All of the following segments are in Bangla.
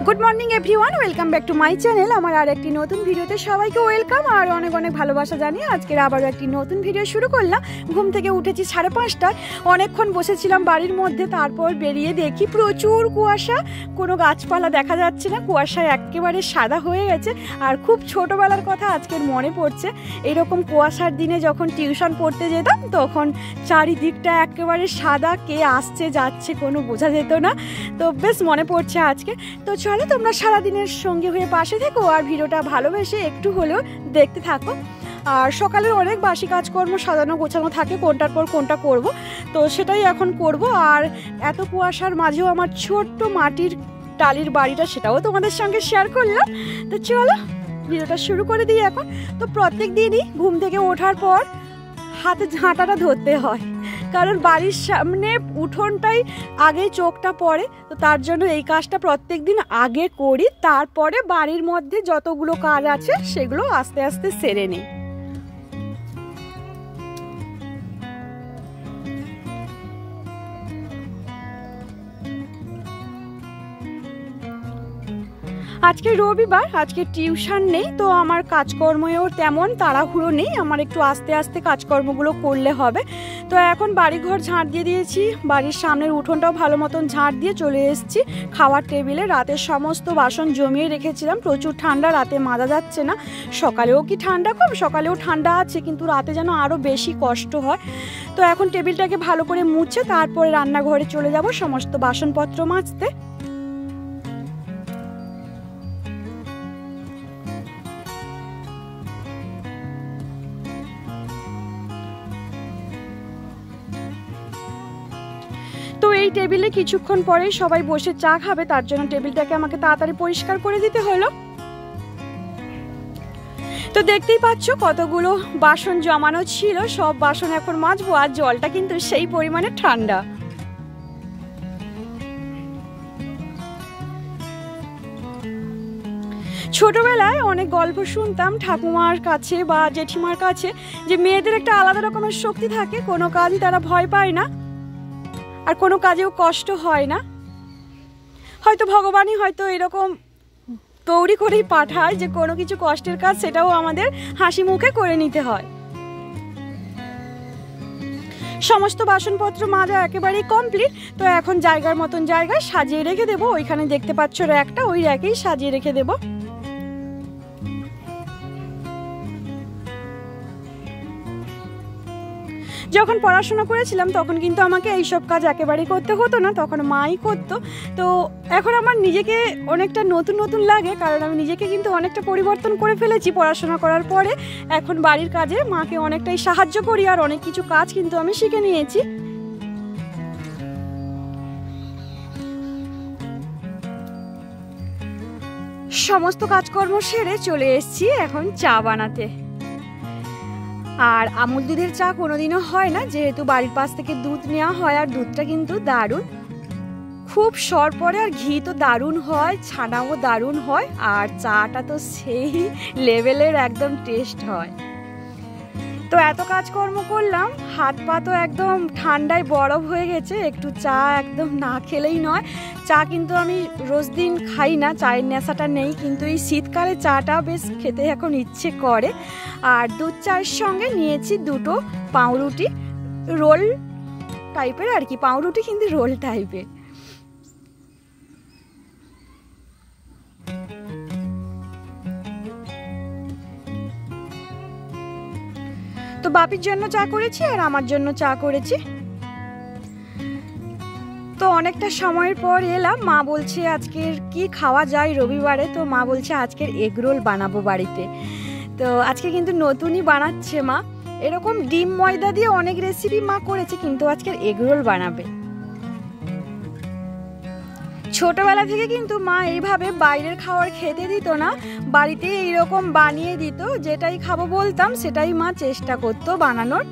Good morning everyone welcome back to my channel आमार आर एक नतून भिडियोते सबाइके वेलकम और अनेक अनेक भालोबासा जानिए आजके आबारो एक नतून भिडियो शुरू करलाम। घुम थेके उठेछि 5:30टाय अनेकक्षण बसेछिलाम बाड़िर मध्य, तारपर बेरिये देखी प्रचुर कुयाशा, कोनो गाछपाला देखा जाच्छे ना, कुयाशाय एकेबारे सादा हये गेछे। और खूब छोटोबेलार कथा आजकेर मने पड़छे, एरकम कुयाशार दिने जखन टिउशन पढ़ते जेताम तखन चारिदिकटा एकेबारे सादा, के आसছে যাচ্ছে কোনো বোঝা যেত না। তো বেশ মনে পড়ছে আজকে। তো চলো তোমরা সারা দিনের সঙ্গে হয়ে পাশে থেকো আর ভিডিওটা ভালোবেসে একটু হলেও দেখতে থাকো। আর সকালের অনেক বাসি কাজকর্ম সাজানো গোছানো থাকে, কোনটার পর কোনটা করব, তো সেটাই এখন করব। আর এত কুয়াশার মাঝেও আমার ছোট্ট মাটির টালির বাড়িটা, সেটাও তোমাদের সঙ্গে শেয়ার করলাম। তো চলো ভিডিওটা শুরু করে দিই এখন। তো প্রত্যেক দিনই ঘুম থেকে ওঠার পর হাতে ঝাঁটাটা ধরতে হয়, কারণ বাড়ির সামনে উঠোনটাই আগে চোখটা পড়ে। তো তার জন্য এই কাজটা প্রত্যেক দিন আগে করি, তারপরে বাড়ির মধ্যে যতগুলো কাজ আছে সেগুলো আস্তে আস্তে সেরে নিই। আজকে রবিবার, আজকে টিউশন নেই, তো আমার কাজকর্মেও তেমন তাড়াহুড়ো নেই, আমার একটু আস্তে আস্তে কাজকর্মগুলো করলে হবে। তো এখন বাড়িঘর ঝাঁট দিয়ে দিয়েছি, বাড়ির সামনের উঠোনটাও ভালো মতন ঝাঁট দিয়ে চলে এসেছি খাওয়ার টেবিলে। রাতের সমস্ত বাসন জমিয়ে রেখেছিলাম, প্রচুর ঠান্ডা, রাতে মাজা যাচ্ছে না। সকালেও কি ঠান্ডা কম, সকালেও ঠান্ডা আছে, কিন্তু রাতে যেন আরও বেশি কষ্ট হয়। তো এখন টেবিলটাকে ভালো করে মুছে তারপরে রান্নাঘরে চলে যাব সমস্ত বাসনপত্র মাজতে। তো এই টেবিলে কিছুক্ষণ পরেই সবাই বসে চা খাবে, তার জন্য টেবিলটাকে আমাকে তাড়াতাড়ি পরিষ্কার করে দিতে হলো। তো দেখতেই পাচ্ছ কতগুলো বাসন জমানো ছিল, সব বাসন এখন মাজবো। আর জলটা কিন্তু সেই পরিমাণে ঠান্ডা। ছোটবেলায় অনেক গল্প শুনতাম ঠাকুমার কাছে বা জেঠিমার কাছে, যে মেয়েদের একটা আলাদা রকমের শক্তি থাকে, কোনো কাজই তারা ভয় পায় না আর কোনো কাজেও কষ্ট হয় না। হয়তো ভগবানই হয়তো এরকম তৈরি করেই পাঠায় যে কোনো কিছু কষ্টের কাজ সেটাও আমাদের হাসি মুখে করে নিতে হয়। সমস্ত বাসনপত্র মাজা একেবারেই কমপ্লিট। তো এখন জায়গার মতন জায়গায় সাজিয়ে রেখে দেবো। ওইখানে দেখতে পাচ্ছ র্যাকটা, ওই র্যাকেই সাজিয়ে রেখে দেবো। যখন পড়াশোনা করেছিলাম তখন কিন্তু আমাকে এইসব কাজ একেবারেই করতে হতো না, তখন মাই করতো। তো এখন আমার নিজেকে অনেকটা নতুন নতুন লাগে, কারণ আমি নিজেকে কিন্তু অনেকটা পরিবর্তন করে ফেলেছি পড়াশোনা করার পরে। এখন বাড়ির কাজে মাকে অনেকটাই সাহায্য করি আর অনেক কিছু কাজ কিন্তু আমি শিখে নিয়েছি। সমস্ত কাজকর্ম সেরে চলে এসেছি এখন চা বানাতে। আর আমুল দুধের চা কোনোদিনও হয় না, যেহেতু বাড়ির পাশ থেকে দুধ নেওয়া হয়। আর দুধটা কিন্তু দারুণ, খুব সর পড়ে, আর ঘি তো দারুণ হয়, ছানাও দারুণ হয়, আর চাটা তো সেই লেভেলের একদম টেস্ট হয়। তো এত কাজকর্ম করলাম, হাত পা তো একদম ঠান্ডায় বরফ হয়ে গেছে, একটু চা একদম না খেলেই নয়। চা কিন্তু আমি রোজ দিন খাই না, চায়ের নেশাটা নেই, কিন্তু এই শীতকালে চাটা বেশ খেতে এখন ইচ্ছে করে। আর দুধ চায়ের সঙ্গে নিয়েছি দুটো পাউরুটি, রোল টাইপের আর কি, পাউরুটি কিন্তু রোল টাইপের। তো বাপির জন্য চা করেছি আর আমার জন্য চা করেছি। তো অনেকটা সময়ের পর এলাম, মা বলছে আজকের কি খাওয়া যায় রবিবারে। তো মা বলছে আজকের এগরোল বানাবো বাড়িতে। তো আজকে কিন্তু নতুনই বানাচ্ছে মা, এরকম ডিম ময়দা দিয়ে অনেক রেসিপি মা করেছে, কিন্তু আজকের এগরোল বানাবে। ছোটবেলা থেকে কিন্তু মা এইভাবে বাইরের খাবার খেতে দিত না, বাড়িতে এইরকম বানিয়ে দিত, যেটাই খাবো বলতাম সেটাই মা চেষ্টা করতো বানানোর।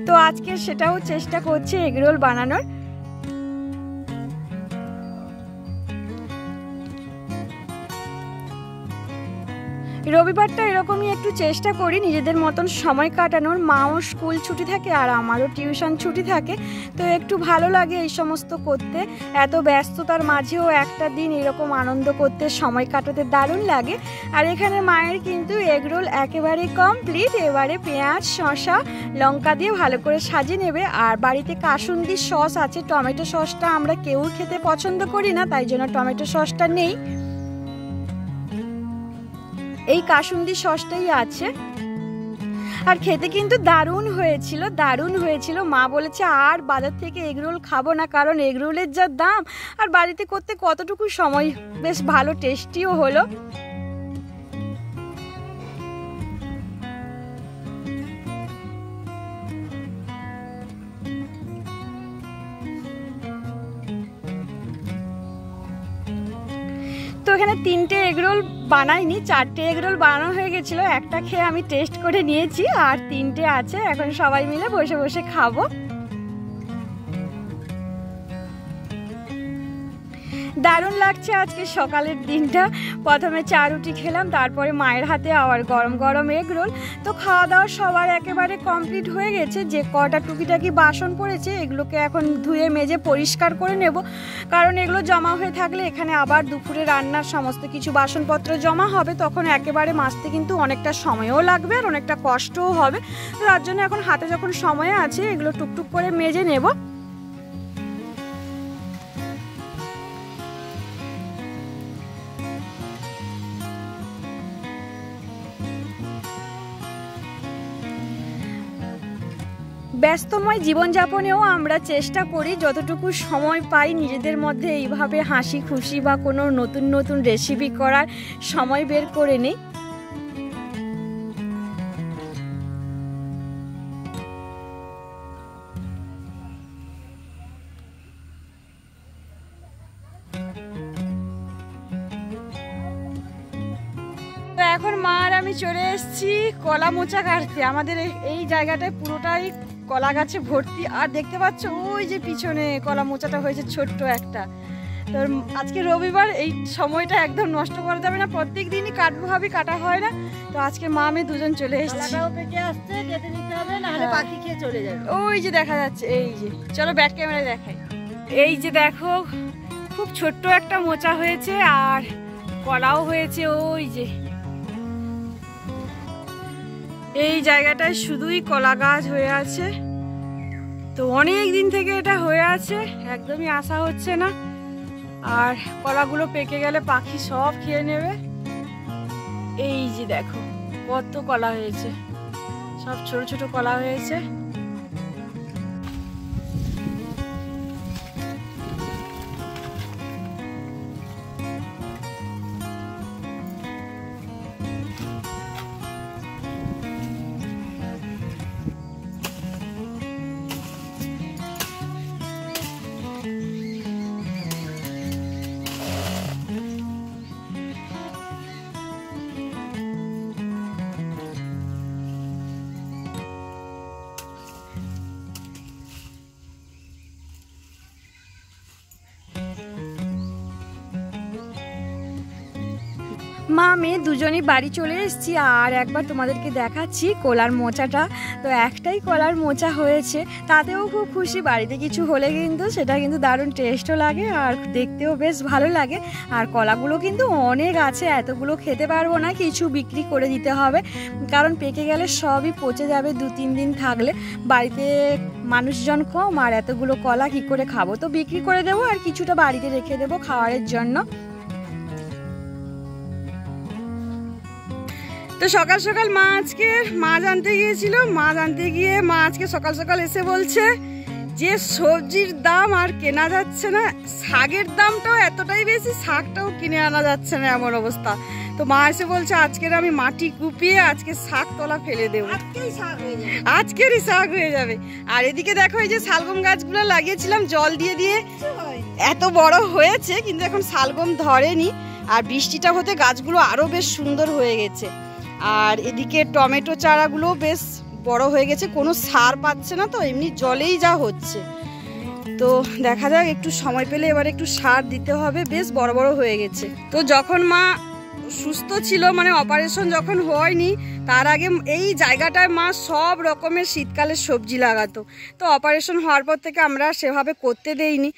তো আজকে সেটাও চেষ্টা করছে এগরোল বানানোর। রবিবারটা এরকমই একটু চেষ্টা করি নিজেদের মতন সময় কাটানোর। মাও স্কুল ছুটি থাকে আর আমারও টিউশন ছুটি থাকে, তো একটু ভালো লাগে এই সমস্ত করতে। এত ব্যস্ততার মাঝেও একটা দিন এরকম আনন্দ করতে, সময় কাটাতে দারুণ লাগে। আর এখানে মায়ের কিন্তু এগরোল একেবারে কমপ্লিট। এবারে পেঁয়াজ, শসা, লঙ্কা দিয়ে ভালো করে সাজিয়ে নেবে। আর বাড়িতে কাসুন্দি সস আছে, টমেটো সসটা আমরা কেউ খেতে পছন্দ করি না, তাই জন্য টমেটো সসটা নেই, এই কাসুন্দি সসটাই আছে। আর খেতে কিন্তু দারুণ হয়েছিল, দারুণ হয়েছিল। মা বলেছে আর বাজার থেকে এগরোল খাবো না, কারণ এগরোলের যা দাম আর বাড়িতে করতে কতটুকু সময়, বেশ ভালো টেস্টিও হলো। তো এখানে 3টে এগরোল বানাইনি, 4টে এগরোল বানানো হয়ে গেছিলো। একটা খেয়ে আমি টেস্ট করে নিয়েছি আর 3টে আছে, এখন সবাই মিলে বসে বসে খাবো। দারুণ লাগছে আজকে সকালের দিনটা। প্রথমে চা রুটি খেলাম, তারপরে মায়ের হাতে আবার গরম গরম এগরোল। তো খাওয়া দাওয়া সবার একেবারে কমপ্লিট হয়ে গেছে। যে কটা টুকিটাকি বাসন পড়েছে এগুলোকে এখন ধুয়ে মেজে পরিষ্কার করে নেব, কারণ এগুলো জমা হয়ে থাকলে এখানে আবার দুপুরে রান্নার সমস্ত কিছু বাসনপত্র জমা হবে, তখন একেবারে মাজতে কিন্তু অনেকটা সময়ও লাগবে আর অনেকটা কষ্টও হবে। তার জন্য এখন হাতে যখন সময় আছে এগুলো টুকটুক করে মেজে নেব। ব্যস্তময় জীবনযাপনেও আমরা চেষ্টা করি যতটুকু সময় পাই নিজেদের মধ্যে এইভাবে হাসি খুশি বা কোনো নতুন নতুন রেসিপি করার সময় বের করে নিই। এখন মা আর আমি চলে এসেছি কলা মোচা কাটতে। আমাদের এই জায়গাটায় পুরোটাই কলা গাছে ভর্তি, আর দেখতে পাচ্ছ ওই যে পিছনে কলা মোচাটা হয়েছে ছোট্ট একটা। তো আজকে রবিবার, এই সময়টা একদম নষ্ট করা যাবে না, প্রত্যেক দিনই কাটবো ভাবি, কাটা হয় না। তো আজকে মা আমি দুজন চলে এসেছি। পাখি খেয়ে চলে যাবে। ওই যে দেখা যাচ্ছে, এই যে, চলো ব্যাক ক্যামেরায় দেখাই। এই যে দেখো খুব ছোট্ট একটা মোচা হয়েছে আর কলাও হয়েছে। ওই যে এই জায়গাটায় শুধুই কলা গাছ হয়ে আছে, তো অনেক দিন থেকে এটা হয়ে আছে, একদমই আশা হচ্ছে না। আর কলাগুলো পেকে গেলে পাখি সব খেয়ে নেবে। এই যে দেখো কত কলা হয়েছে, সব ছোট ছোট কলা হয়েছে। মা মেয়ে দুজনই বাড়ি চলে এসেছি। আর একবার তোমাদেরকে দেখাচ্ছি কলার মোচাটা। তো একটাই কলার মোচা হয়েছে, তাতেও খুব খুশি। বাড়িতে কিছু হলে কিন্তু সেটা কিন্তু দারুণ টেস্টও লাগে আর দেখতেও বেশ ভালো লাগে। আর কলাগুলো কিন্তু অনেক আছে, এতগুলো খেতে পারবো না, কিছু বিক্রি করে দিতে হবে, কারণ পেকে গেলে সবই পচে যাবে 2-3 দিন থাকলে। বাড়িতে মানুষজন কম, আর এতগুলো কলা কি করে খাবো, তো বিক্রি করে দেবো আর কিছুটা বাড়িতে রেখে দেবো খাওয়ারের জন্য। তো সকাল সকাল মা আজকে মাছ আনতে গিয়েছিল, মাছ আনতে গিয়ে মা আজকে সকাল সকাল এসে বলছে যে সবজির দাম আর কেনা যাচ্ছে না, শাকের দামটাও এতটাই বেশি, শাকটাও কিনে আনা যাচ্ছে না, এমন অবস্থা। তো মা এসে বলছে আজকের আমি মাটি কুপিয়ে আজকে শাক তলা ফেলে দেবো, আজকেরই শাক হয়ে যাবে। আর এদিকে দেখো এই যে শালগম গাছগুলো লাগিয়েছিলাম জল দিয়ে দিয়ে এত বড় হয়েছে, কিন্তু এখন শালগম ধরেনি। আর বৃষ্টিটা হতে গাছগুলো আরো বেশ সুন্দর হয়ে গেছে। আর এদিকে টমেটো চারাগুলো বেশ বড় হয়ে গেছে, কোনো সার পাচ্ছে না, তো এমনি জলেই যা হচ্ছে। তো দেখা যাক, একটু সময় পেলে এবার একটু সার দিতে হবে, বেশ বড় বড় হয়ে গেছে। তো যখন মা সুস্থ ছিল, মানে অপারেশন যখন হয়নি তার আগে এই জায়গাটায় মা সব রকমের শীতকালের সবজি লাগাতো। তো অপারেশন হওয়ার পর থেকে আমরা সেভাবে করতে দেইনি।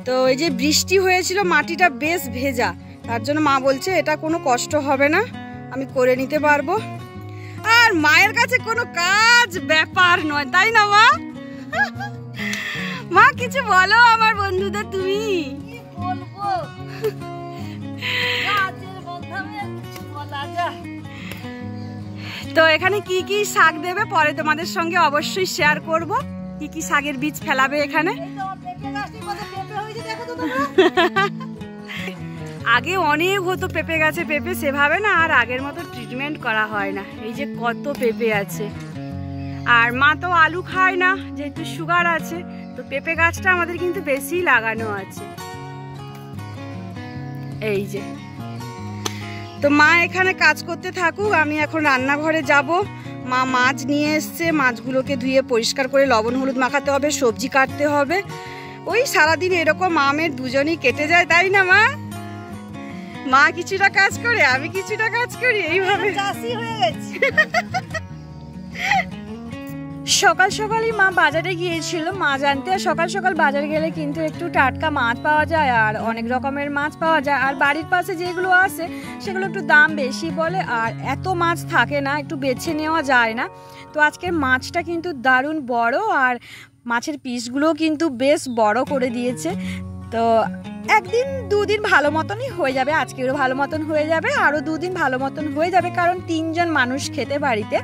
তো এই যে বৃষ্টি হয়েছিল, মাটিটা বেশ ভেজা, তার জন্য মা বলছে এটা কোনো কষ্ট হবে না, আমি করে নিতে পারবো। আর মায়ের কাছে কোনো কাজ ব্যাপার নয়, তাই না মা? মা কিছু বলো আমার বন্ধুদের। তুমি তো এখানে কি কি শাক দেবে পরে তোমাদের সঙ্গে অবশ্যই শেয়ার করব। কি কি শাকের বীজ ফেলাবে এখানে। আগে অনেক হতো পেঁপে গাছে, পেঁপে সেভাবে না আর আগের মতো ট্রিটমেন্ট করা হয় না। এই যে কত পেঁপে আছে। আর মা তো আলু খায় না, যেহেতু সুগার আছে, তো পেঁপে গাছটা আমাদের কিন্তু বেশি লাগানো আছে। এই যে তো মা এখানে কাজ করতে থাকুক, আমি এখন রান্নাঘরে যাব। মা মাছ নিয়ে এসছে, মাছগুলোকে ধুয়ে পরিষ্কার করে লবণ হলুদ মাখাতে হবে, সবজি কাটতে হবে। ওই সারাদিন এরকম আমের দুজনই কেটে যায়, তাই না মা? মা কিছুটা কাজ করে, আমি কিছুটা কাজ করি, এইভাবে চাষি হয়ে গেছি। সকাল সকালই মা বাজারে গিয়েছিল মাছ আনতে। আর সকাল সকাল বাজার গেলে কিন্তু একটু টাটকা মাছ পাওয়া যায় আর অনেক রকমের মাছ পাওয়া যায়। আর বাড়ির পাশে যেগুলো আছে সেগুলো একটু দাম বেশি বলে, আর এত মাছ থাকে না, একটু বেছে নেওয়া যায় না। তো আজকের মাছটা কিন্তু দারুণ বড়, আর মাছের পিসগুলোও কিন্তু বেশ বড় করে দিয়েছে। তো একদিন দুদিন ভালো মতনই হয়ে যাবে, আজকেরও ভালো মতন হয়ে যাবে, আরও দুদিন ভালো মতন হয়ে যাবে, কারণ 3 জন মানুষ খেতে বাড়িতে।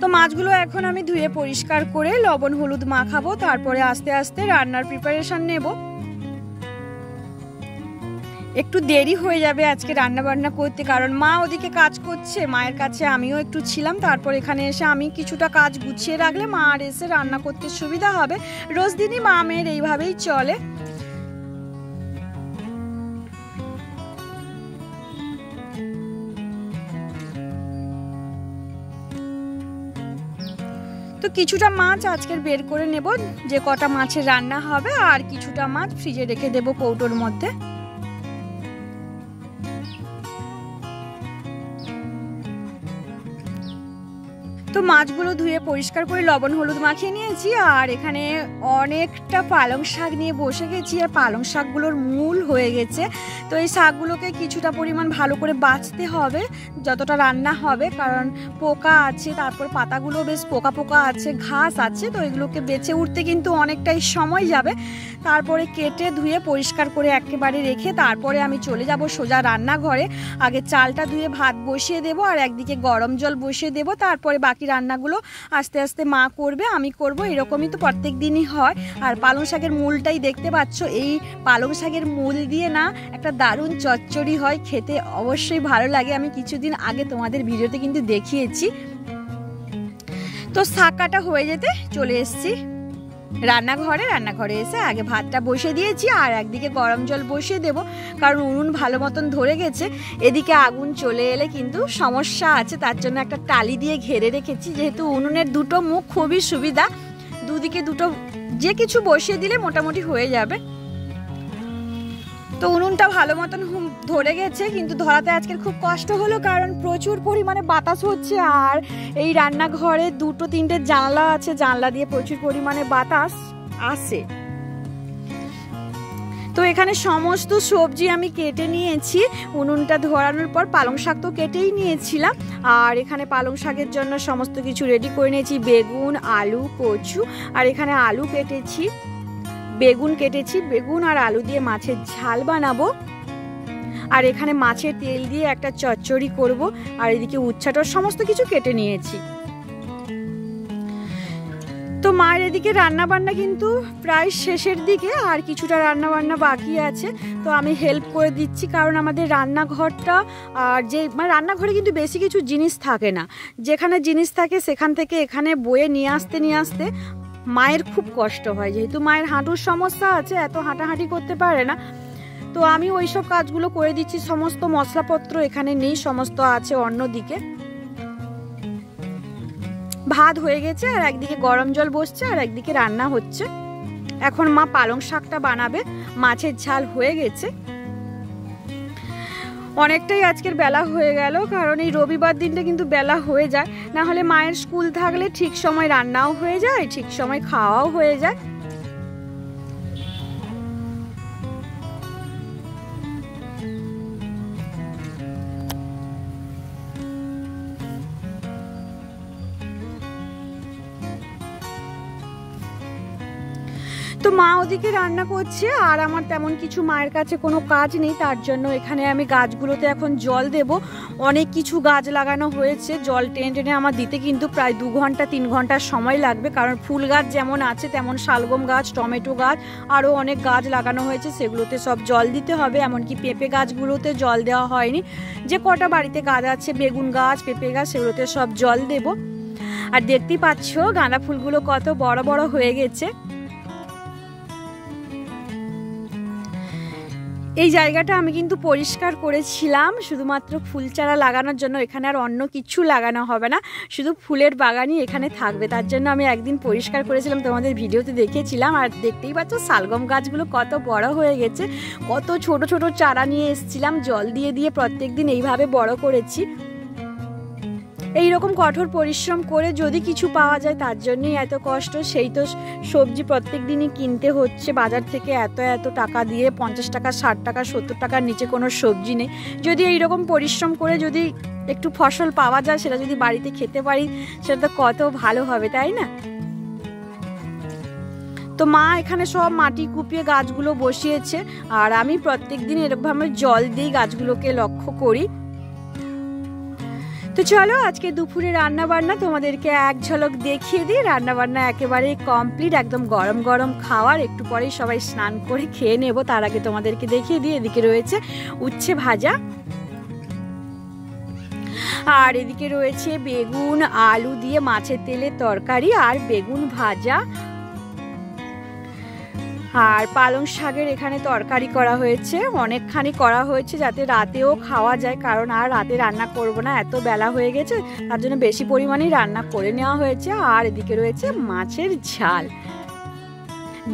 তো মাছগুলো এখন আমি ধুয়ে পরিষ্কার করে লবণ হলুদ মাখাবো, তারপরে আস্তে আস্তে রান্নার প্রিপারেশন নেব। একটু দেরি হয়ে যাবে আজকে রান্না বান্না করতে, কারণ মা ওদিকে কাজ করছে, মায়ের কাছে আমিও একটু ছিলাম। তারপর এখানে এসে আমি কিছুটা কাজ গুছিয়ে রাখলে মা আর এসে রান্না করতে সুবিধা হবে। রোজ দিনই মা মেয়ের এইভাবেই চলে। তো কিছুটা মাছ আজকের বের করে নেব, যে কটা মাছের রান্না হবে, আর কিছুটা মাছ ফ্রিজে রেখে দেব কৌটোর মধ্যে। তো মাছগুলো ধুয়ে পরিষ্কার করে লবণ হলুদ মাখিয়ে নিয়েছি। আর এখানে অনেকটা পালং শাক নিয়ে বসে গেছি, আর পালং শাকগুলোর মূল হয়ে গেছে। তো এই শাকগুলোকে কিছুটা পরিমাণ ভালো করে বাছতে হবে যতটা রান্না হবে, কারণ পোকা আছে, তারপর পাতাগুলো বেশ পোকা পোকা আছে, ঘাস আছে। তো এগুলোকে বেছে উঠতে কিন্তু অনেকটাই সময় যাবে। তারপরে কেটে ধুয়ে পরিষ্কার করে একেবারে রেখে তারপরে আমি চলে যাব সোজা রান্নাঘরে। আগে চালটা ধুয়ে ভাত বসিয়ে দেব, আর একদিকে গরম জল বসিয়ে দেব। তারপরে বাকি রান্নাগুলো আস্তে আস্তে মা করবে, আমি করব, এরকমই তো প্রত্যেক দিনই হয়। আর পালং শাকের মূলটাই দেখতে পাচ্ছ, এই পালং শাকের মূল দিয়ে না একটা দারুণ চচ্চড়ি হয়, খেতে অবশ্যই ভালো লাগে। আমি কিছুদিন আগে তোমাদের ভিডিওতে কিন্তু দেখিয়েছি। তো শাক কাটা হয়ে যেতে চলে এসেছি রান্নাঘরে এসে আগে ভাতটা বসিয়ে দিয়েছি, আর একদিকে গরম জল বসিয়ে দেব, কারণ উনুন ভালো মতন ধরে গেছে। এদিকে আগুন চলে এলে কিন্তু সমস্যা আছে, তার জন্য একটা টালি দিয়ে ঘিরে রেখেছি। যেহেতু উনুনের দুটো মুখ খুবই সুবিধা, দুদিকে দুটো যে কিছু বসিয়ে দিলে মোটামুটি হয়ে যাবে। তো উনুনটা ভালো মতন ধরে গেছে, কিন্তু ধরাতে আজকের খুব কষ্ট হলো, কারণ প্রচুর পরিমাণে বাতাস হচ্ছে। আর এই রান্নাঘরে 2-3টে জানলা আছে, জানলা দিয়ে প্রচুর পরিমাণে বাতাস আসে। তো এখানে সমস্ত সবজি আমি কেটে নিয়েছি উনুনটা ধরানোর পর। পালং শাক তো কেটেই নিয়েছিলাম, আর এখানে পালং শাকের জন্য সমস্ত কিছু রেডি করে নিয়েছি, বেগুন, আলু, কচু। আর এখানে আলু কেটেছি, বেগুন কেটেছি, বেগুন আর আলু দিয়ে মাছের ঝাল বানাবো। আর এখানে মাছের তেল দিয়ে একটা চচ্চড়ি করব। আর এদিকে উচ্ছেটার সমস্ত কিছু কেটে নিয়েছি। তো মায়ের এদিকে রান্না বান্না কিন্তু প্রায় শেষের দিকে, আর কিছুটা রান্না বান্না বাকি আছে। তো আমি হেল্প করে দিচ্ছি, কারণ আমাদের রান্নাঘরটা আর যে মানে রান্নাঘরে কিন্তু বেশি কিছু জিনিস থাকে না, যেখানে জিনিস থাকে সেখান থেকে এখানে বয়ে নিয়ে আসতে মায়ের খুব কষ্ট হয়। যেহেতু মায়ের হাঁটুর সমস্যা আছে, এত হাঁটাহাঁটি করতে পারে না। তো আমি ওই সব কাজগুলো করে দিচ্ছি। সমস্ত মশলাপত্র এখানে নেই, সমস্ত আছে অন্যদিকে। ভাত হয়ে গেছে, আর একদিকে গরম জল বসছে, আর একদিকে রান্না হচ্ছে। এখন মা পালং শাকটা বানাবে, মাছের ঝাল হয়ে গেছে। অনেকটাই আজকের বেলা হয়ে গেল, কারণ এই রবিবার দিনটা কিন্তু বেলা হয়ে যায়, না হলে মায়ের স্কুল থাকলে ঠিক সময় রান্নাও হয়ে যায়, ঠিক সময় খাওয়াও হয়ে যায়। তো মা ওদিকে রান্না করছে, আর আমার তেমন কিছু মায়ের কাছে কোনো কাজ নেই, তার জন্য এখানে আমি গাছগুলোতে এখন জল দেব। অনেক কিছু গাছ লাগানো হয়েছে, জল টেনে টেনে আমার দিতে কিন্তু প্রায় 2 ঘন্টা 3 ঘন্টার সময় লাগবে, কারণ ফুল গাছ যেমন আছে তেমন শালগম গাছ, টমেটো গাছ, আরও অনেক গাছ লাগানো হয়েছে, সেগুলোতে সব জল দিতে হবে। এমনকি পেঁপে গাছগুলোতে জল দেওয়া হয়নি, যে কটা বাড়িতে গাছ আছে বেগুন গাছ, পেঁপে গাছ, সেগুলোতে সব জল দেব। আর দেখতেই পাচ্ছ গাঁদা ফুলগুলো কত বড় বড় হয়ে গেছে। এই জায়গাটা আমি কিন্তু পরিষ্কার করেছিলাম শুধুমাত্র ফুল চারা লাগানোর জন্য, এখানে আর অন্য কিছু লাগানো হবে না, শুধু ফুলের বাগানই এখানে থাকবে। তার জন্য আমি একদিন পরিষ্কার করেছিলাম, তোমাদের ভিডিওতে দেখিয়েছিলাম। আর দেখতেই পাচ্ছ শালগম গাছগুলো কত বড় হয়ে গেছে, কত ছোট ছোট চারা নিয়ে এসেছিলাম, জল দিয়ে দিয়ে প্রত্যেকদিন এইভাবে বড় করেছি। এই রকম কঠোর পরিশ্রম করে যদি কিছু পাওয়া যায়, তার জন্যই এত কষ্ট। সেই তো সবজি প্রত্যেক দিনই কিনতে হচ্ছে বাজার থেকে, এত এত টাকা দিয়ে, 50 টাকা 60 টাকা 70 টাকার নিচে কোনো সবজি নেই। যদি এই রকম পরিশ্রম করে যদি একটু ফসল পাওয়া যায়, সেটা যদি বাড়িতে খেতে পারি, সেটা তো কত ভালো হবে, তাই না? তো মা এখানে সব মাটি কুপিয়ে গাছগুলো বসিয়েছে, আর আমি প্রত্যেক দিন এরকমভাবে জল দিয়ে গাছগুলোকে লক্ষ্য করি। তো চলো আজকে দুপুরে রান্না বান্না তোমাদেরকে এক ঝলক দেখিয়ে দিই। রান্না বান্না একেবারে কমপ্লিট, একদম গরম গরম খাওয়ার, একটু পরেই সবাই স্নান করে খেয়ে নেব। তার আগে তোমাদেরকে দেখিয়ে দিই, এদিকে রয়েছে উচ্ছে ভাজা, আর এদিকে রয়েছে বেগুন আলু দিয়ে মাছের তেলের তরকারি আর বেগুন ভাজা, আর পালং শাকের এখানে তরকারি করা হয়েছে, অনেকখানি করা হয়েছে যাতে রাতেও খাওয়া যায়, কারণ আর রাতে রান্না করব না, এত বেলা হয়ে গেছে, তার জন্য বেশি পরিমাণেই রান্না করে নেওয়া হয়েছে। আর এদিকে রয়েছে মাছের ঝাল,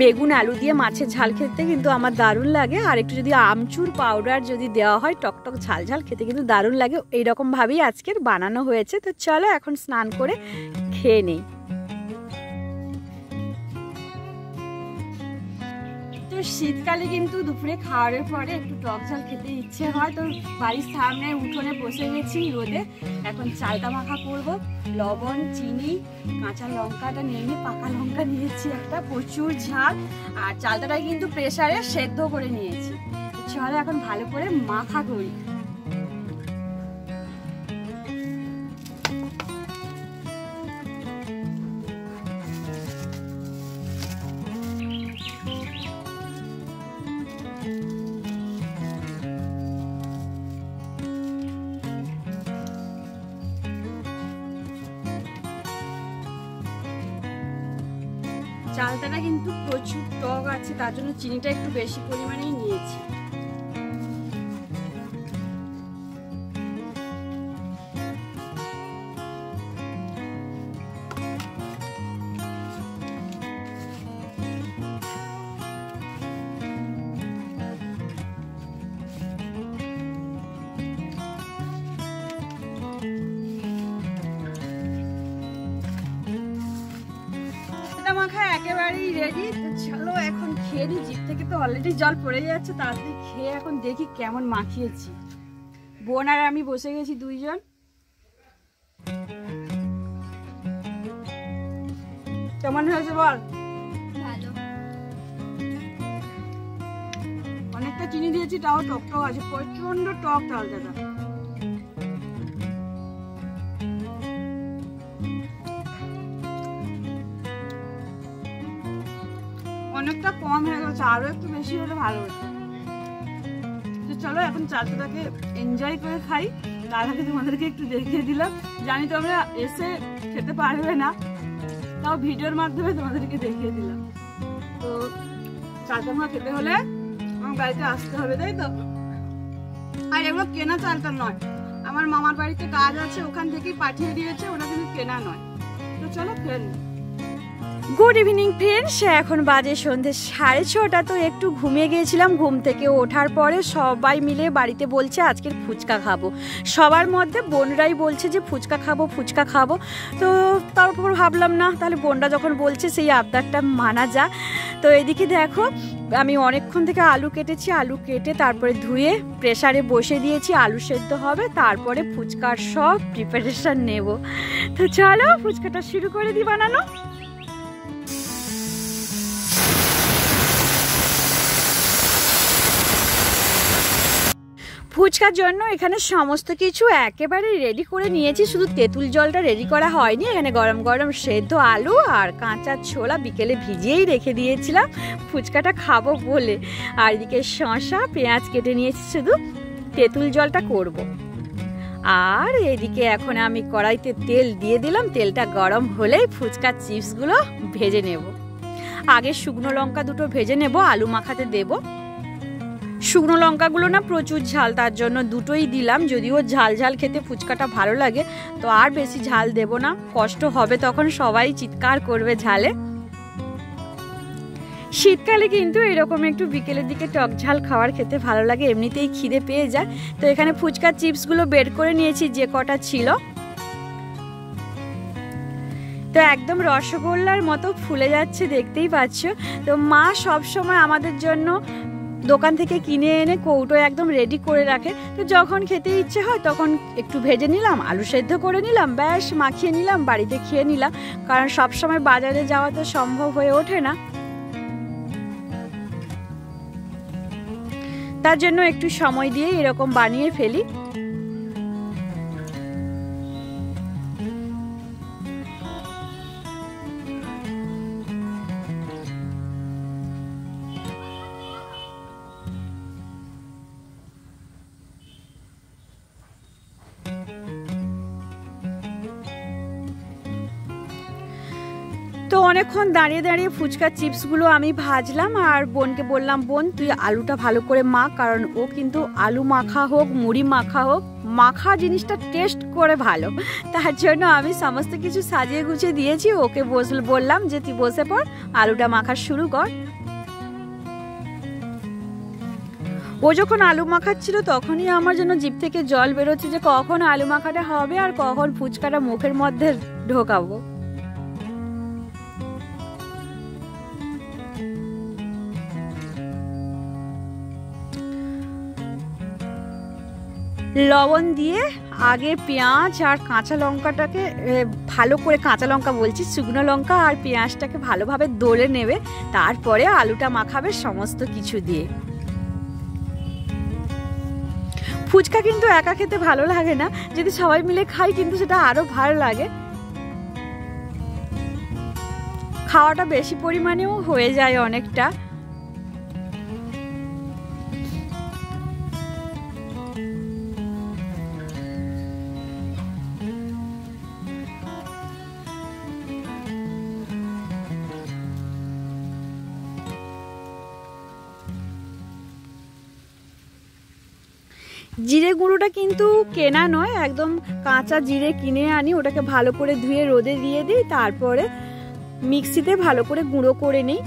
বেগুন আলু দিয়ে মাছের ঝাল খেতে কিন্তু আমার দারুণ লাগে, আর একটু যদি আমচুর পাউডার যদি দেওয়া হয়, টকটক ঝাল ঝাল খেতে কিন্তু দারুণ লাগে। এইরকমভাবেই আজকের বানানো হয়েছে। তো চলো এখন স্নান করে খেয়ে নেই। শীতকালে কিন্তু দুপুরে খাওয়ার পরে একটু টক ঝাল খেতে ইচ্ছে হয়, তো বাড়ির সামনে উঠোনে বসে গেছি রোদে, এখন চালটা মাখা করব। লবণ চিনি কাঁচা লঙ্কাটা নিয়ে নিই, পাকা লঙ্কা নিয়েছি একটা, প্রচুর ঝাল, আর চালটাটাই কিন্তু প্রেসারে সেদ্ধ করে নিয়েছি। চলো এখন ভালো করে মাখা করি। চালটাটা কিন্তু প্রচুর টক আছে, তার জন্য চিনিটা একটু বেশি পরিমাণেই নিয়েছি। মাখা একেবারেই রেডি। তো চলো এখন খেয়ে নিই, জিভ থেকে তো অলরেডি জল পড়ে যাচ্ছে, তাড়াতাড়ি খেয়ে এখন দেখি কেমন মাখিয়েছি। বোন আর আমি বসে গেছি দুইজন। কেমন হয়েছে বল? ভালো। অনেকটা চিনি দিয়েছি, তাও টক টক আছে, প্রচন্ড টক চালটা। অনেকটা কম হয়ে গেছে, আরো একটু বেশি হলে ভালো হতো। তো চলো এখন চালটাকে এনজয় করে খাই। তার আগে তোমাদেরকে একটু দেখিয়ে দিলাম, জানি তোমরা এসে খেতে পারবে না, তাও ভিডিওর মাধ্যমে তোমাদেরকে দেখিয়ে দিলাম। তো চালটা মাখা খেতে হলে আমার বাড়িতে আসতে হবে, তাই তো? আর এগুলো কেনা চালটা নয়, আমার মামার বাড়িতে কাজ আছে, ওখান থেকেই পাঠিয়ে দিয়েছে, ওটা কিন্তু কেনা নয়। তো চলো খেয়ে নিই। গুড ইভিনিং ফ্রেন্ডস, এখন বাজে সন্ধ্যে 6:30। তো একটু ঘুমিয়ে গিয়েছিলাম। ঘুম থেকে ওঠার পরে সবাই মিলে বাড়িতে বলছে আজকের ফুচকা খাবো। সবার মধ্যে বোনরাই বলছে যে ফুচকা খাবো ফুচকা খাবো। তো তারপর ভাবলাম না, তাহলে বোনরা যখন বলছে সেই আবদারটা মানা যা। তো এদিকে দেখো আমি অনেকক্ষণ থেকে আলু কেটেছি, আলু কেটে তারপরে ধুয়ে প্রেসারে বসে দিয়েছি, আলু সেদ্ধ হবে, তারপরে ফুচকার সব প্রিপারেশন নেব। তো চলো ফুচকাটা শুরু করে দিই বানানো। ফুচকার জন্য এখানে সমস্ত কিছু একেবারে রেডি করে নিয়েছি, শুধু তেঁতুল জলটা রেডি করা হয়নি। এখানে গরম গরম সেদ্ধ আলু আর কাঁচা ছোলা বিকেলে ভিজিয়েই রেখে দিয়েছিলাম ফুচকাটা খাবো বলে। আর এদিকে শসা পেঁয়াজ কেটে নিয়েছি, শুধু তেঁতুল জলটা করব। আর এদিকে এখন আমি কড়াইতে তেল দিয়ে দিলাম, তেলটা গরম হলেই ফুচকার চিপসগুলো ভেজে নেব। আগে শুকনো লঙ্কা দুটো ভেজে নেব, আলু মাখাতে দেবো। শুকনো লঙ্কাগুলো না প্রচুর ঝাল, তার জন্য দুটোই দিলাম। যদিও ঝাল ঝাল খেতে ফুচকাটা ভালো লাগে, তো আর বেশি ঝাল দেব না, কষ্ট হবে তখন, সবাই চিৎকার করবে ঝালে। শীতকালে কিন্তু এরকম একটু বিকেলের দিকে টক ঝাল খাবার খেতে ভালো লাগে, এমনিতেই খিদে পেয়ে যায়। তো এখানে ফুচকার চিপসগুলো বের করে নিয়েছি যে কটা ছিল। তো একদম রসগোল্লার মতো ফুলে যাচ্ছে, দেখতেই পাচ্ছ। তো মা সব সময় আমাদের জন্য দোকান থেকে কিনে এনে কৌটো একদম রেডি করে রাখে। তো যখন খেতে ইচ্ছে হয় তখন একটু ভেজে নিলাম, আলু সেদ্ধ করে নিলাম, ব্যাস মাখিয়ে নিলাম, বাড়িতে খেয়ে নিলাম। কারণ সব সময় বাজারে যাওয়া তো সম্ভব হয়ে ওঠে না, তার জন্য একটু সময় দিয়ে এরকম বানিয়ে ফেলি। তো অনেকক্ষণ দাঁড়িয়ে দাঁড়িয়ে ফুচকার চিপসগুলো আমি ভাজলাম, আর বোনকে বললাম বোন তুই আলুটা ভালো করে মাখ, কারণ ও কিন্তু আলু মাখা হোক মুড়ি মাখা হোক, মাখা জিনিসটা টেস্ট করে ভালো। তার জন্য আমি সমস্ত কিছু সাজিয়ে গুছিয়ে দিয়েছি, ওকে বললাম যে তুই বসে পড়, আলুটা মাখা শুরু কর। ও যখন আলু মাখাচ্ছিল তখনই আমার জন্য জিভ থেকে জল বেরোচ্ছে যে কখন আলু মাখাটা হবে আর কখন ফুচকাটা মুখের মধ্যে ঢোকাবো। লবণ দিয়ে আগে পেঁয়াজ আর কাঁচা লঙ্কাটাকে ভালো করে, কাঁচা লঙ্কা বলছি, শুকনো লঙ্কা আর পেঁয়াজটাকে ভালোভাবে দোলে নেবে, তারপরে আলুটা মাখাবে সমস্ত কিছু দিয়ে। ফুচকা কিন্তু একা খেতে ভালো লাগে না, যদি সবাই মিলে খাই কিন্তু সেটা আরো ভালো লাগে। খাওয়াটা বেশি পরিমাণেও হয়ে যায় অনেকটা। জিরে গুঁড়োটা কিন্তু কেনা নয়, একদম কাঁচা জিরে কিনে আনি, ওটাকে ভালো করে ধুয়ে রোদে দিয়ে দিই, তারপরে মিক্সিতে ভালো করে গুঁড়ো করে নিই।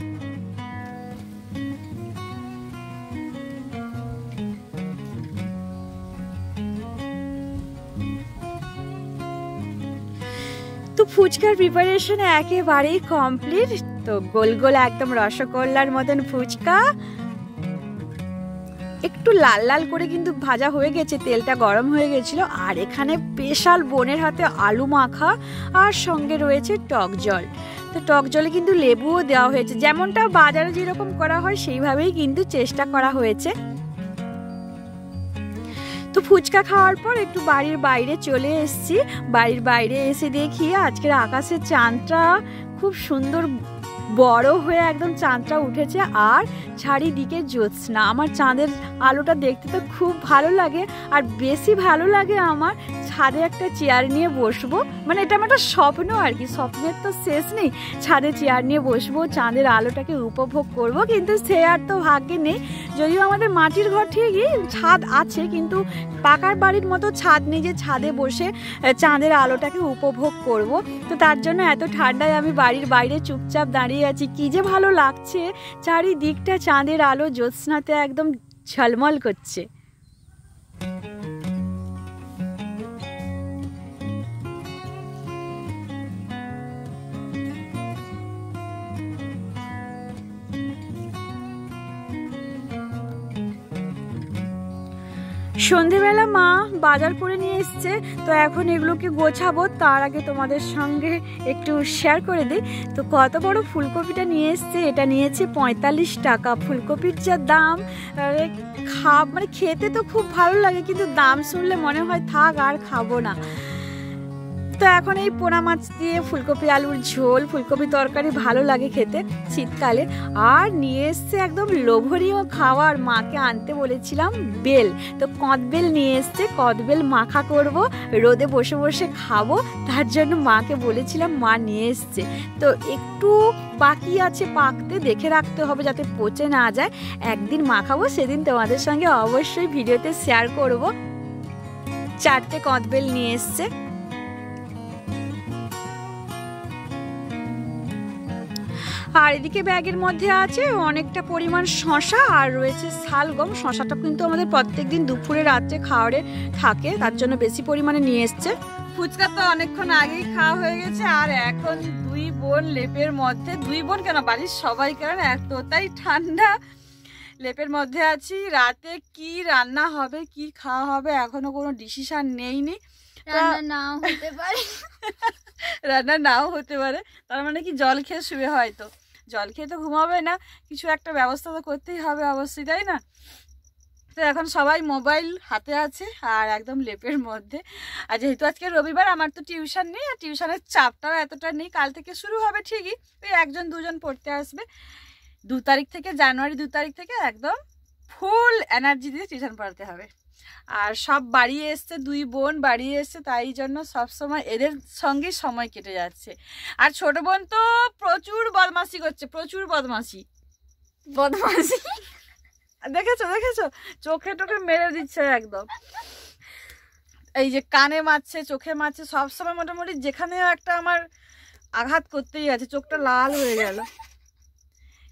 তো ফুচকার প্রিপারেশন একেবারেই কমপ্লিট। তো গোল গোল একদম রসগোল্লার মতন ফুচকা, একটু লাল লাল করে কিন্তু ভাজা হয়ে গেছে, তেলটা গরম হয়ে গেছিল। আর এখানে স্পেশাল বোনের হাতে আলু মাখা, আর সঙ্গে রয়েছে টক জল। তো টক জলে কিন্তু লেবুও দেওয়া হয়েছে, যেমনটা বাজারে যেরকম করা হয় সেইভাবেই কিন্তু চেষ্টা করা হয়েছে। তো ফুচকা খাওয়ার পর একটু বাড়ির বাইরে চলে এসেছি। বাড়ির বাইরে এসে দেখি আজকের আকাশের চাঁদটা খুব সুন্দর বড় হয়ে একদম চাঁদটা উঠেছে, আর চারিদিকে জ্যোৎস্না। আমার চাঁদের আলোটা দেখতে তো খুব ভালো লাগে, আর বেশি ভালো লাগে আমার ছাদে একটা চেয়ার নিয়ে বসবো, মানে এটা আমার একটা স্বপ্ন আর কি, স্বপ্নের তো শেষ নেই। ছাদে চেয়ার নিয়ে বসবো, চাঁদের আলোটাকে উপভোগ করব, কিন্তু সে আর তো ভাগ্যে নেই। যদিও আমাদের মাটির ঘর ঠিকই, ছাদ আছে, কিন্তু পাকার বাড়ির মতো ছাদ নেই যে ছাদে বসে চাঁদের আলোটাকে উপভোগ করব। তো তার জন্য এত ঠান্ডায় আমি বাড়ির বাইরে চুপচাপ দাঁড়িয়ে আছি। কি যে ভালো লাগছে, চারিদিকটা চাঁদের আলো জ্যোৎস্নাতে একদম ঝলমল করছে। সন্ধেবেলা মা বাজার করে নিয়ে এসছে, তো এখন এগুলোকে গোছাবো। তার আগে তোমাদের সঙ্গে একটু শেয়ার করে দিই। তো কত বড় ফুলকপিটা নিয়ে এসছে, এটা নিয়েছে 45 টাকা। ফুলকপির যা দাম, মানে খেতে তো খুব ভালো লাগে, কিন্তু দাম শুনলে মনে হয় থাক আর খাবো না। তো এখন এই পোনা মাছ দিয়ে ফুলকপি আলুর ঝোল, ফুলকপি তরকারি ভালো লাগে খেতে শীতকালে। আর নিয়ে এসছে একদম লোভনীয় খাবার, মাকে আনতে বলেছিলাম বেল, তো কদবেল নিয়ে এসছে। কদবেল মাখা করব, রোদে বসে বসে খাবো, তার জন্য মাকে বলেছিলাম, মা নিয়ে এসছে। তো একটু বাকি আছে পাকতে, দেখে রাখতে হবে যাতে পচে না যায়। একদিন মাখাবো, সেদিন তোমাদের সঙ্গে অবশ্যই ভিডিওতে শেয়ার করব। 4টে কদবেল নিয়ে এসছে। আর এদিকে ব্যাগের মধ্যে আছে অনেকটা পরিমাণ শশা, আর রয়েছে শালগম। শশাটা কিন্তু আমাদের প্রত্যেকদিন দুপুরে রাত্রে খাওয়ারে থাকে, তার জন্য বেশি পরিমাণে নিয়ে এসছে। ফুচকা তো অনেকক্ষণ আগেই খাওয়া হয়ে গেছে, আর এখন দুই বোন লেপের মধ্যে, দুই বোন কেন বাড়ির সবাই, কারণ এতটাই ঠান্ডা, লেপের মধ্যে আছি। রাতে কি রান্না হবে, কি খাওয়া হবে, এখনো কোনো ডিসিশন নেইনি। রান্না নাও হতে পারে, রান্না নাও হতে পারে, তার মানে কি জল খেয়ে শুয়ে, হয়তো জল খেয়ে তো ঘুমাবে না, কিছু একটা ব্যবস্থা তো করতেই হবে অবশ্যই, তাই না? তো এখন সবাই মোবাইল হাতে আছে আর একদম লেপের মধ্যে। আর যেহেতু আজকে রবিবার, আমার তো টিউশন নেই, আর টিউশনের চাপটাও এতটা নেই। কাল থেকে শুরু হবে ঠিকই, ওই 1-2জন পড়তে আসবে। 2 তারিখ থেকে, জানুয়ারি 2 তারিখ থেকে একদম ফুল এনার্জি দিয়ে টিউশন পড়াতে হবে। আর সব বাড়ি এসছে, 2 বোন বাড়ি এসছে, তাই জন্য সবসময় এদের সঙ্গেই সময় কেটে যাচ্ছে। আর ছোট বোন তো প্রচুর বদমাশি করছে, প্রচুর বদমাশি দেখেছো দেখেছো, চোখে টোখে মেরে দিচ্ছে একদম। এই যে কানে মারছে, চোখে মারছে, সবসময় মোটামুটি যেখানেও একটা আমার আঘাত করতেই আছে। চোখটা লাল হয়ে গেল,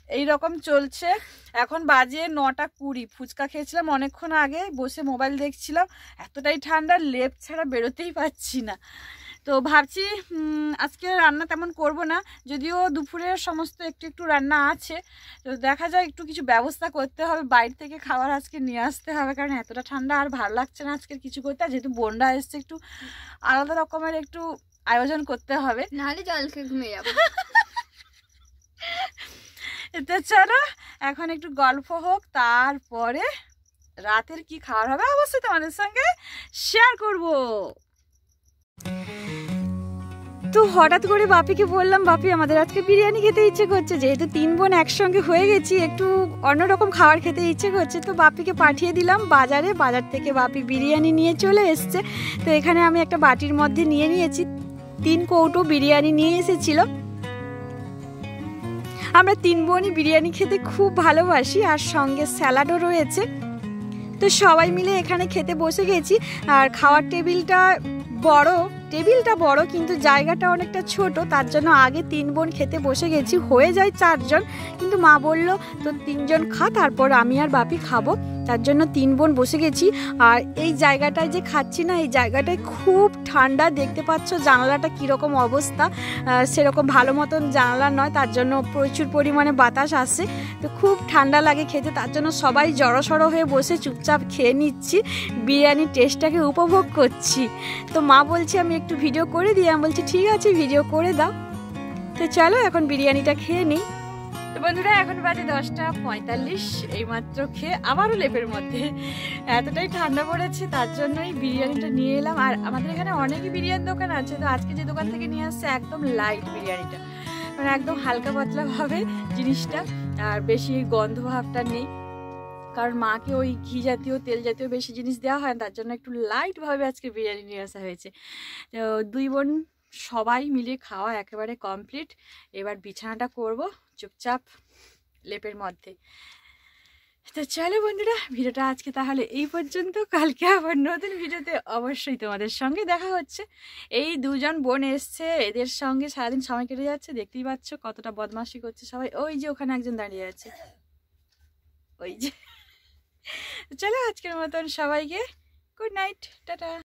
এই রকম চলছে। এখন বাজে 9টা 20। ফুচকা খেয়েছিলাম অনেকক্ষণ আগে, বসে মোবাইল দেখছিলাম, এতটাই ঠান্ডা, লেপ ছাড়া বেরোতেই পারছি না। তো ভাবছি আজকে রান্না তেমন করব না, যদিও দুপুরের সমস্ত একটু একটু রান্না আছে। তো দেখা যায় একটু কিছু ব্যবস্থা করতে হবে, বাইরে থেকে খাবার আজকে নিয়ে আসতে হবে, কারণ এতটা ঠান্ডা আর ভালো লাগছে না আজকের কিছু করতে। আর যেহেতু বোনরা এসছে, একটু আলাদা রকমের একটু আয়োজন করতে হবে, নাহলে জল খেয়ে ঘুমিয়ে যাবো। তো চলো এখন একটু গল্প হোক, তারপরে রাতের কি খাওয়ার হবে অবশ্যই তোমাদের সঙ্গে শেয়ার করব। তো হঠাৎ করে বাপিকে বললাম, বাপি আমাদের আজকে বিরিয়ানি খেতে ইচ্ছে করছে। যেহেতু 3 বোন একসঙ্গে হয়ে গেছি, একটু অন্যরকম খাবার খেতে ইচ্ছে করছে। তো বাপিকে পাঠিয়ে দিলাম বাজারে, বাজার থেকে বাপি বিরিয়ানি নিয়ে চলে এসছে। তো এখানে আমি একটা বাটির মধ্যে নিয়ে নিয়েছি, 3 কৌটো বিরিয়ানি নিয়ে এসেছিল। আমরা 3 বোনই বিরিয়ানি খেতে খুব ভালোবাসি, আর সঙ্গে স্যালাডও রয়েছে। তো সবাই মিলে এখানে খেতে বসে গেছি। আর খাওয়ার টেবিলটা বড়, কিন্তু জায়গাটা অনেকটা ছোট, তার জন্য আগে 3 বোন খেতে বসে গেছি, হয়ে যায় 4 জন। কিন্তু মা বলল তো 3 জন খা, তারপর আমি আর বাপি খাবো, তার জন্য 3 বোন বসে গেছি। আর এই জায়গাটায় যে খাচ্ছি না, এই জায়গাটায় খুব ঠান্ডা, দেখতে পাচ্ছ জানালাটা কীরকম অবস্থা, সেরকম ভালো মতন জানালা নয়, তার জন্য প্রচুর পরিমাণে বাতাস আসছে। তো খুব ঠান্ডা লাগে খেতে, তার জন্য সবাই জড়সড় হয়ে বসে চুপচাপ খেয়ে নিচ্ছি, বিরিয়ানির টেস্টটাকে উপভোগ করছি। তো মা বলছে আমি একটু ভিডিও করে দিই, আমি বলছি ঠিক আছে ভিডিও করে দাও। তো চলো এখন বিরিয়ানিটা খেয়ে নিই। তো বন্ধুরা এখন বাজে 10টা 45, এইমাত্র খেয়ে আবারও লেপের মধ্যে, এতটাই ঠান্ডা পড়েছে, তার জন্যই বিরিয়ানিটা নিয়ে এলাম। আর আমাদের এখানে অনেকই বিরিয়ানি দোকান আছে, তো আজকে যে দোকান থেকে নিয়ে আসছে একদম লাইট বিরিয়ানিটা, মানে একদম হালকা পাতলা ভাবে জিনিসটা, আর বেশি গন্ধ ভাবটা নেই। কারণ মাকে ওই ঘি জাতীয় তেল জাতীয় বেশি জিনিস দেওয়া হয় না, তার জন্য একটু লাইটভাবে আজকে বিরিয়ানি নিয়ে আসা হয়েছে। তো দুই বোন সবাই মিলে খাওয়া একেবারে কমপ্লিট। এবার বিছানাটা করব চুপচাপ লেপের মধ্যে। তো চলো বন্ধুরা, ভিডিওটা আজকে তাহলে এই পর্যন্ত। কালকে আবার নতুন ভিডিওতে অবশ্যই তোমাদের সঙ্গে দেখা হচ্ছে। এই দুজন বোন এসছে, এদের সঙ্গে সারাদিন সময় কেটে যাচ্ছে। দেখতেই পাচ্ছ কতটা বদমাশি করছে সবাই। ওই যে ওখানে একজন দাঁড়িয়ে আছে, ওই যে। চলো আজকের মতন সবাইকে গুড নাইট, টাটা।